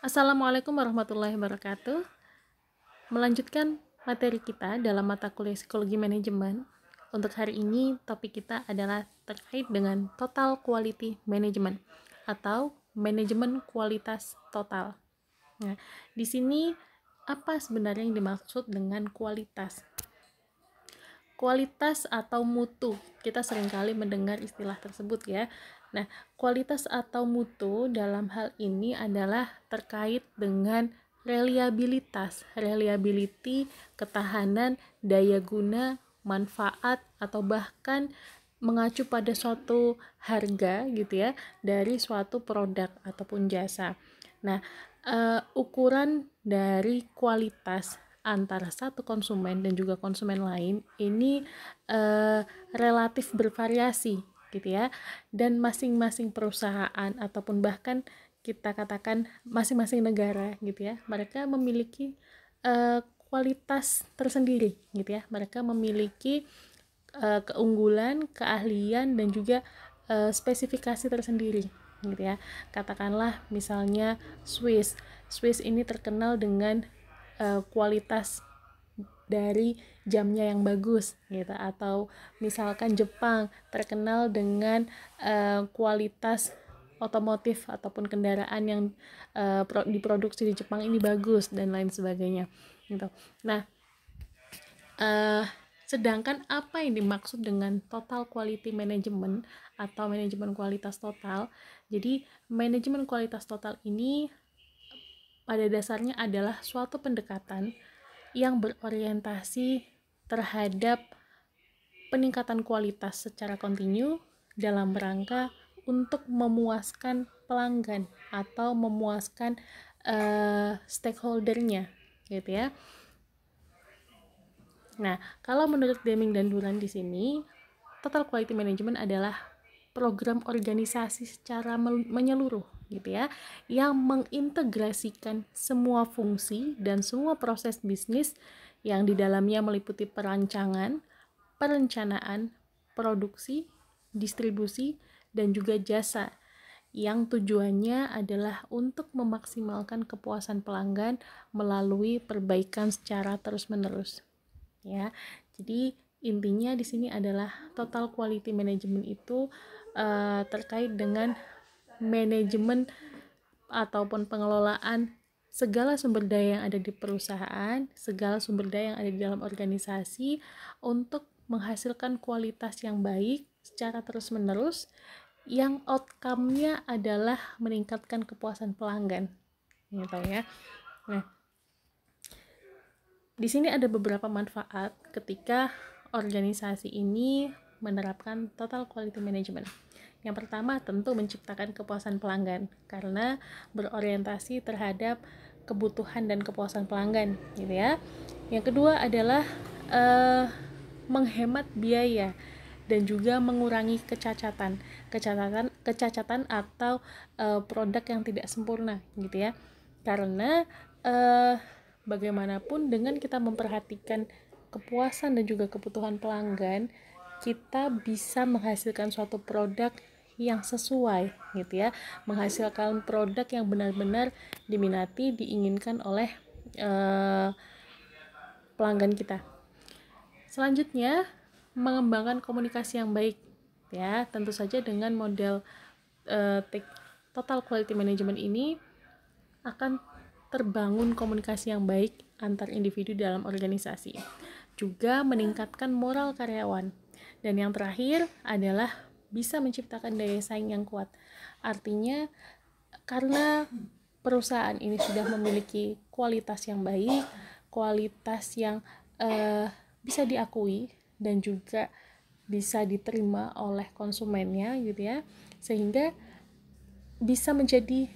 Assalamualaikum warahmatullahi wabarakatuh. Melanjutkan materi kita dalam mata kuliah Psikologi Manajemen. Untuk hari ini topik kita adalah terkait dengan Total Quality Management atau manajemen kualitas total. Nah, di sini apa sebenarnya yang dimaksud dengan kualitas? Kualitas atau mutu, kita seringkali mendengar istilah tersebut ya. Nah, kualitas atau mutu dalam hal ini adalah terkait dengan reliability, ketahanan, daya guna, manfaat, atau bahkan mengacu pada suatu harga gitu ya dari suatu produk ataupun jasa. Nah, ukuran dari kualitas antara satu konsumen dan juga konsumen lain ini relatif bervariasi gitu ya, dan masing-masing perusahaan ataupun bahkan kita katakan masing-masing negara gitu ya, mereka memiliki kualitas tersendiri gitu ya, mereka memiliki keunggulan, keahlian dan juga spesifikasi tersendiri gitu ya. Katakanlah misalnya Swiss ini terkenal dengan kualitas dari jamnya yang bagus gitu, atau misalkan Jepang terkenal dengan kualitas otomotif ataupun kendaraan yang diproduksi di Jepang ini bagus dan lain sebagainya gitu. Nah, sedangkan apa yang dimaksud dengan total quality management atau manajemen kualitas total? Jadi, manajemen kualitas total ini pada dasarnya adalah suatu pendekatan yang berorientasi terhadap peningkatan kualitas secara kontinu dalam rangka untuk memuaskan pelanggan atau memuaskan stakeholdernya gitu ya. Nah, kalau menurut Deming dan Duran di sini, total quality management adalah program organisasi secara menyeluruh gitu ya, yang mengintegrasikan semua fungsi dan semua proses bisnis yang di dalamnya meliputi perancangan, perencanaan, produksi, distribusi, dan juga jasa, yang tujuannya adalah untuk memaksimalkan kepuasan pelanggan melalui perbaikan secara terus-menerus ya. Jadi intinya di sini adalah total quality management itu terkait dengan manajemen ataupun pengelolaan segala sumber daya yang ada di perusahaan, segala sumber daya yang ada di dalam organisasi untuk menghasilkan kualitas yang baik secara terus-menerus, yang outcome-nya adalah meningkatkan kepuasan pelanggan gitu ya. Nah, di sini ada beberapa manfaat ketika organisasi ini menerapkan total quality management. Yang pertama tentu menciptakan kepuasan pelanggan karena berorientasi terhadap kebutuhan dan kepuasan pelanggan gitu ya. Yang kedua adalah menghemat biaya dan juga mengurangi kecacatan atau produk yang tidak sempurna gitu ya. Karena bagaimanapun dengan kita memperhatikan kepuasan dan juga kebutuhan pelanggan, kita bisa menghasilkan suatu produk yang sesuai gitu ya, menghasilkan produk yang benar-benar diminati, diinginkan oleh pelanggan kita. Selanjutnya, mengembangkan komunikasi yang baik ya, tentu saja dengan model total quality management ini akan terbangun komunikasi yang baik antar individu dalam organisasi, juga meningkatkan moral karyawan, dan yang terakhir adalah bisa menciptakan daya saing yang kuat. Artinya karena perusahaan ini sudah memiliki kualitas yang baik, kualitas yang bisa diakui dan juga bisa diterima oleh konsumennya gitu ya, sehingga bisa menjadi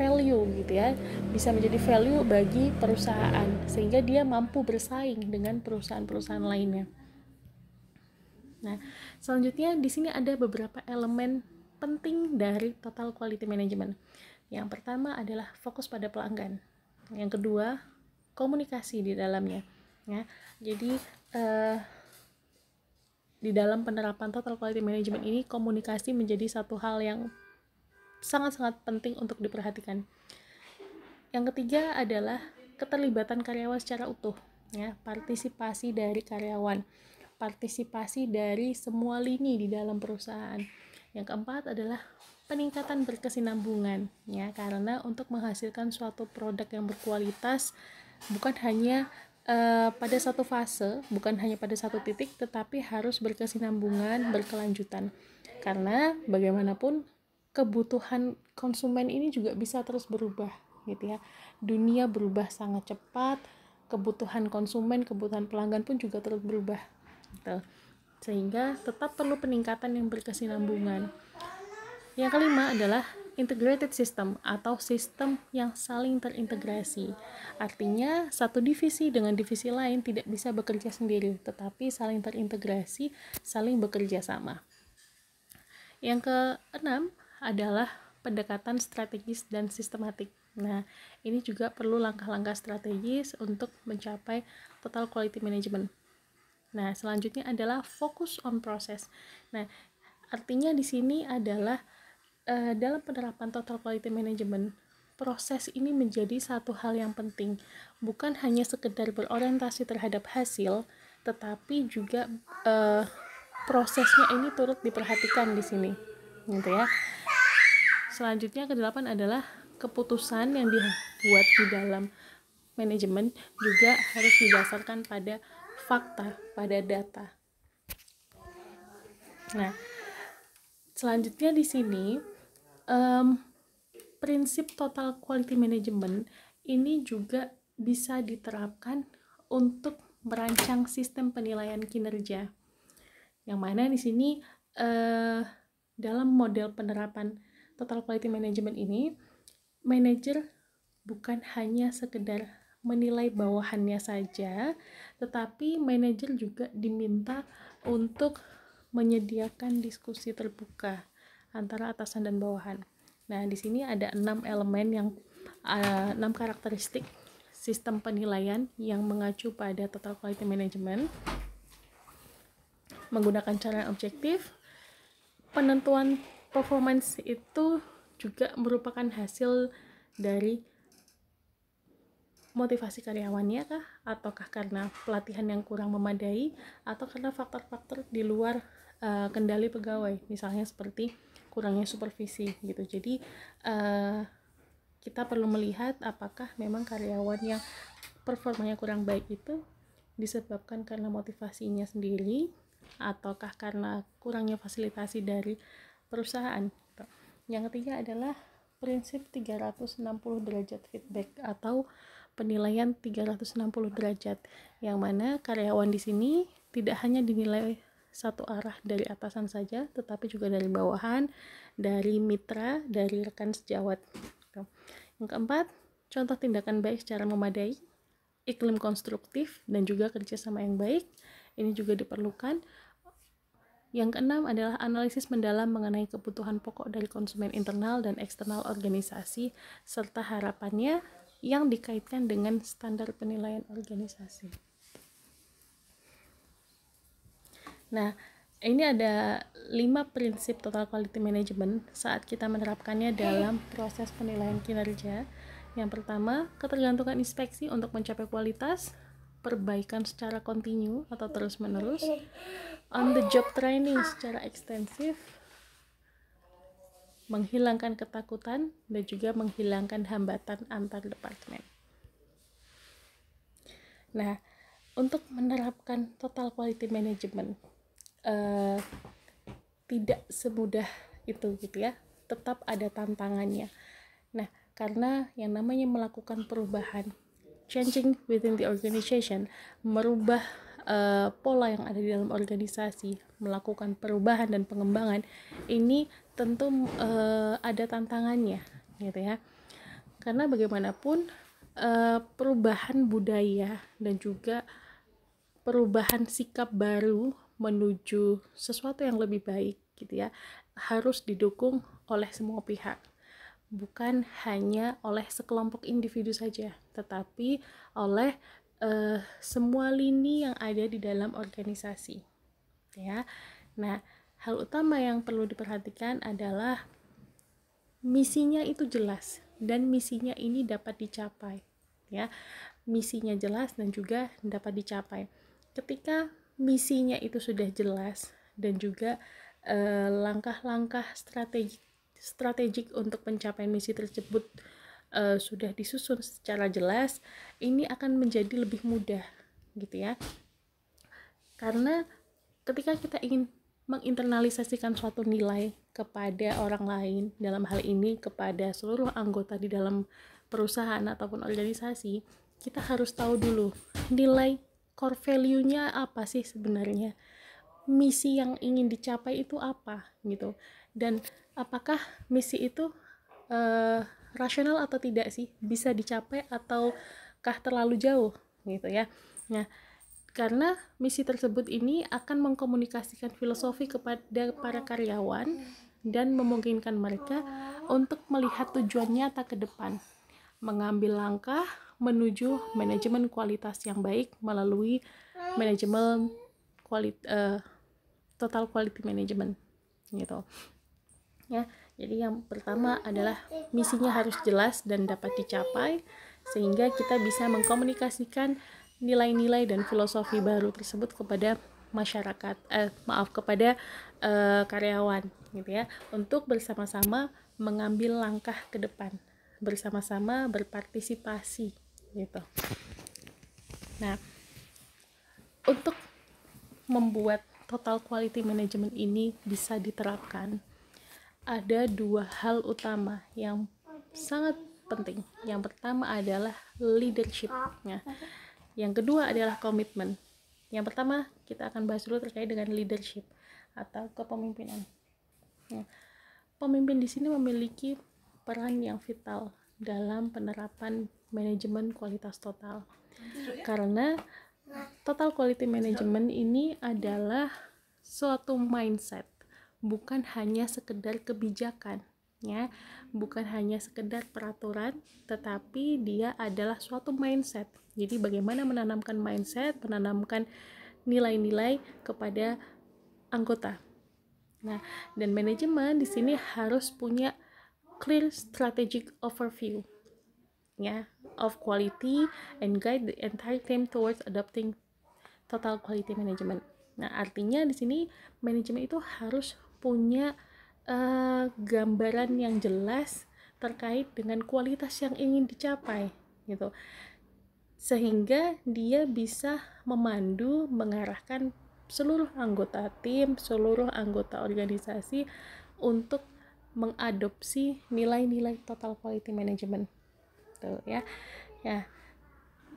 value gitu ya, bisa menjadi value bagi perusahaan sehingga dia mampu bersaing dengan perusahaan-perusahaan lainnya. Nah, selanjutnya di sini ada beberapa elemen penting dari total quality management. Yang pertama adalah fokus pada pelanggan. Yang kedua, komunikasi di dalamnya. Ya, jadi di dalam penerapan total quality management ini komunikasi menjadi satu hal yang sangat-sangat penting untuk diperhatikan. Yang ketiga adalah keterlibatan karyawan secara utuh, ya, partisipasi dari karyawan, partisipasi dari semua lini di dalam perusahaan. Yang keempat adalah peningkatan berkesinambungan, ya, karena untuk menghasilkan suatu produk yang berkualitas bukan hanya pada satu fase, bukan hanya pada satu titik, tetapi harus berkesinambungan, berkelanjutan. Karena bagaimanapun kebutuhan konsumen ini juga bisa terus berubah, gitu ya. Dunia berubah sangat cepat, kebutuhan konsumen, kebutuhan pelanggan pun juga terus berubah, gitu. Sehingga tetap perlu peningkatan yang berkesinambungan. Yang kelima adalah integrated system atau sistem yang saling terintegrasi. Artinya satu divisi dengan divisi lain tidak bisa bekerja sendiri, tetapi saling terintegrasi, saling bekerja sama. Yang keenam adalah pendekatan strategis dan sistematik. Nah, ini juga perlu langkah-langkah strategis untuk mencapai total quality management. Nah, selanjutnya adalah focus on process. Nah, artinya di sini adalah dalam penerapan total quality management, proses ini menjadi satu hal yang penting, bukan hanya sekedar berorientasi terhadap hasil, tetapi juga prosesnya ini turut diperhatikan di sini, gitu ya. Selanjutnya kedelapan adalah keputusan yang dibuat di dalam manajemen juga harus didasarkan pada fakta, pada data. Nah, selanjutnya di sini prinsip total quality management ini juga bisa diterapkan untuk merancang sistem penilaian kinerja. Yang mana di sini dalam model penerapan total quality management ini, manajer bukan hanya sekedar menilai bawahannya saja, tetapi manajer juga diminta untuk menyediakan diskusi terbuka antara atasan dan bawahan. Nah, di sini ada 6 elemen yang 6 karakteristik sistem penilaian yang mengacu pada total quality management. Menggunakan cara yang objektif, penentuan performance itu juga merupakan hasil dari motivasi karyawannya kah, ataukah karena pelatihan yang kurang memadai, atau karena faktor-faktor di luar kendali pegawai, misalnya seperti kurangnya supervisi gitu. Jadi kita perlu melihat apakah memang karyawan yang performanya kurang baik itu disebabkan karena motivasinya sendiri ataukah karena kurangnya fasilitasi dari perusahaan. Yang ketiga adalah prinsip 360 derajat feedback atau penilaian 360 derajat, yang mana karyawan di sini tidak hanya dinilai satu arah dari atasan saja, tetapi juga dari bawahan, dari mitra, dari rekan sejawat. Yang keempat, contoh tindakan baik secara memadai, iklim konstruktif, dan juga kerjasama yang baik. Ini juga diperlukan. Yang keenam adalah analisis mendalam mengenai kebutuhan pokok dari konsumen internal dan eksternal organisasi, serta harapannya yang dikaitkan dengan standar penilaian organisasi. Nah, ini ada 5 prinsip total quality management saat kita menerapkannya dalam proses penilaian kinerja. Yang pertama, ketergantungan inspeksi untuk mencapai kualitas, perbaikan secara kontinu atau terus-menerus, on the job training secara ekstensif, menghilangkan ketakutan, dan juga menghilangkan hambatan antar departemen. Nah, untuk menerapkan total quality management tidak semudah itu gitu ya, tetap ada tantangannya. Nah, karena yang namanya melakukan perubahan, changing within the organization, merubah pola yang ada di dalam organisasi, melakukan perubahan dan pengembangan, ini tentu ada tantangannya gitu ya. Karena bagaimanapun perubahan budaya dan juga perubahan sikap baru menuju sesuatu yang lebih baik gitu ya, harus didukung oleh semua pihak, bukan hanya oleh sekelompok individu saja, tetapi oleh semua lini yang ada di dalam organisasi ya. Nah, hal utama yang perlu diperhatikan adalah misinya itu jelas dan misinya ini dapat dicapai, ya. Misinya jelas dan juga dapat dicapai. Ketika misinya itu sudah jelas dan juga langkah-langkah strategik untuk pencapaian misi tersebut sudah disusun secara jelas, ini akan menjadi lebih mudah, gitu ya. Karena ketika kita ingin menginternalisasikan suatu nilai kepada orang lain, dalam hal ini kepada seluruh anggota di dalam perusahaan ataupun organisasi, kita harus tahu dulu nilai core value-nya apa sih sebenarnya, misi yang ingin dicapai itu apa, gitu. Dan apakah misi itu rasional atau tidak sih, bisa dicapai ataukah terlalu jauh, gitu ya. Nah, karena misi tersebut ini akan mengkomunikasikan filosofi kepada para karyawan dan memungkinkan mereka untuk melihat tujuan nyata ke depan, mengambil langkah menuju manajemen kualitas yang baik melalui manajemen total quality management, gitu ya. Jadi yang pertama adalah misinya harus jelas dan dapat dicapai, sehingga kita bisa mengkomunikasikan nilai-nilai dan filosofi baru tersebut kepada masyarakat, kepada karyawan, gitu ya, untuk bersama-sama mengambil langkah ke depan, bersama-sama berpartisipasi, gitu. Nah, untuk membuat total quality management ini bisa diterapkan, ada dua hal utama yang sangat penting. Yang pertama adalah leadership, ya. Yang kedua adalah komitmen. Yang pertama kita akan bahas dulu terkait dengan leadership atau kepemimpinan. Ya. Pemimpin di sini memiliki peran yang vital dalam penerapan manajemen kualitas total. Karena total quality management ini adalah suatu mindset, bukan hanya sekedar kebijakan, ya, bukan hanya sekedar peraturan, tetapi dia adalah suatu mindset. Jadi bagaimana menanamkan mindset, menanamkan nilai-nilai kepada anggota. Nah, dan manajemen di sini harus punya clear strategic overview, ya, of quality and guide the entire team towards adopting total quality management. Nah, artinya di sini manajemen itu harus punya gambaran yang jelas terkait dengan kualitas yang ingin dicapai, gitu, sehingga dia bisa memandu, mengarahkan seluruh anggota tim, seluruh anggota organisasi untuk mengadopsi nilai-nilai total quality management, tuh ya. Ya,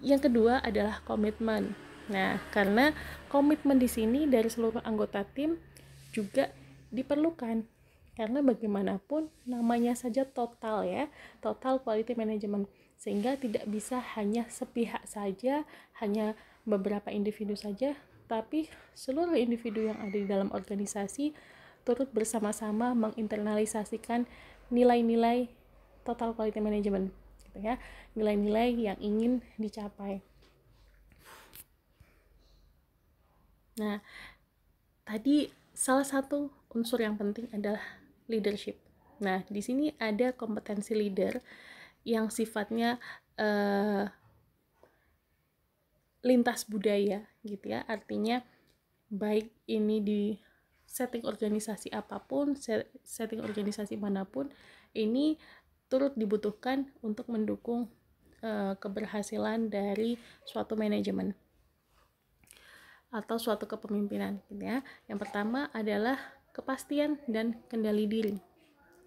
yang kedua adalah komitmen. Nah, karena komitmen di sini dari seluruh anggota tim juga diperlukan, karena bagaimanapun namanya saja total, ya, total quality management, sehingga tidak bisa hanya sepihak saja, hanya beberapa individu saja, tapi seluruh individu yang ada di dalam organisasi turut bersama-sama menginternalisasikan nilai-nilai total quality management, gitu ya, nilai-nilai yang ingin dicapai. Nah, tadi salah satu unsur yang penting adalah leadership. Nah, di sini ada kompetensi leader yang sifatnya lintas budaya, gitu ya. Artinya baik ini di setting organisasi apapun, setting organisasi manapun, ini turut dibutuhkan untuk mendukung keberhasilan dari suatu manajemen atau suatu kepemimpinan, gitu ya. Yang pertama adalah kepastian dan kendali diri.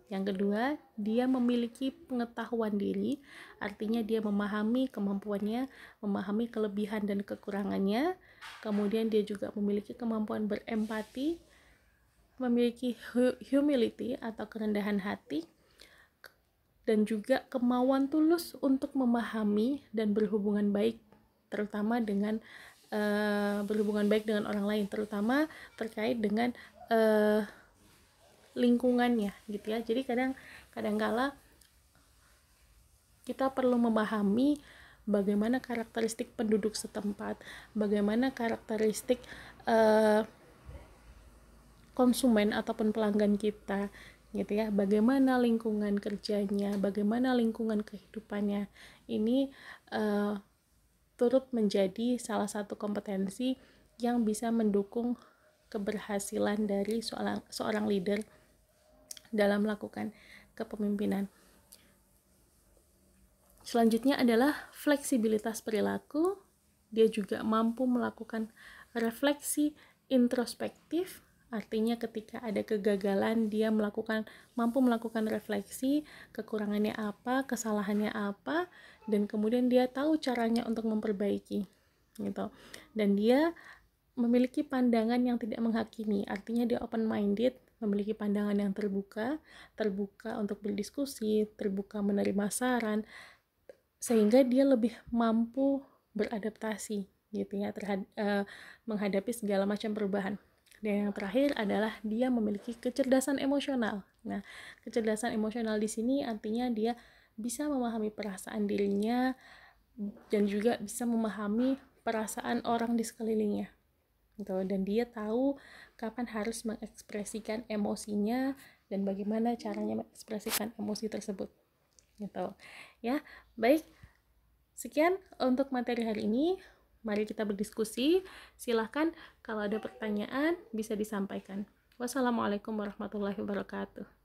Yang kedua, dia memiliki pengetahuan diri, artinya dia memahami kemampuannya, memahami kelebihan dan kekurangannya. Kemudian dia juga memiliki kemampuan berempati, memiliki humility atau kerendahan hati, dan juga kemauan tulus untuk memahami dan berhubungan baik, terutama dengan berhubungan baik dengan orang lain, terutama terkait dengan lingkungannya, gitu ya. Jadi kadang-kala kita perlu memahami bagaimana karakteristik penduduk setempat, bagaimana karakteristik konsumen ataupun pelanggan kita, gitu ya. Bagaimana lingkungan kerjanya, bagaimana lingkungan kehidupannya. Ini turut menjadi salah satu kompetensi yang bisa mendukung keberhasilan dari seorang leader dalam melakukan kepemimpinan. Selanjutnya adalah fleksibilitas perilaku. Dia juga mampu melakukan refleksi introspektif, artinya ketika ada kegagalan dia mampu melakukan refleksi, kekurangannya apa, kesalahannya apa, dan kemudian dia tahu caranya untuk memperbaiki gitu. Dan dia memiliki pandangan yang tidak menghakimi, artinya dia open minded, memiliki pandangan yang terbuka untuk berdiskusi, terbuka menerima saran, sehingga dia lebih mampu beradaptasi gitu ya menghadapi segala macam perubahan. Dan yang terakhir adalah dia memiliki kecerdasan emosional. Nah, kecerdasan emosional di sini artinya dia bisa memahami perasaan dirinya dan juga bisa memahami perasaan orang di sekelilingnya. Gitu. Dan dia tahu kapan harus mengekspresikan emosinya dan bagaimana caranya mengekspresikan emosi tersebut. Gitu. Ya, baik. Sekian untuk materi hari ini. Mari kita berdiskusi. Silahkan kalau ada pertanyaan bisa disampaikan. Wassalamualaikum warahmatullahi wabarakatuh.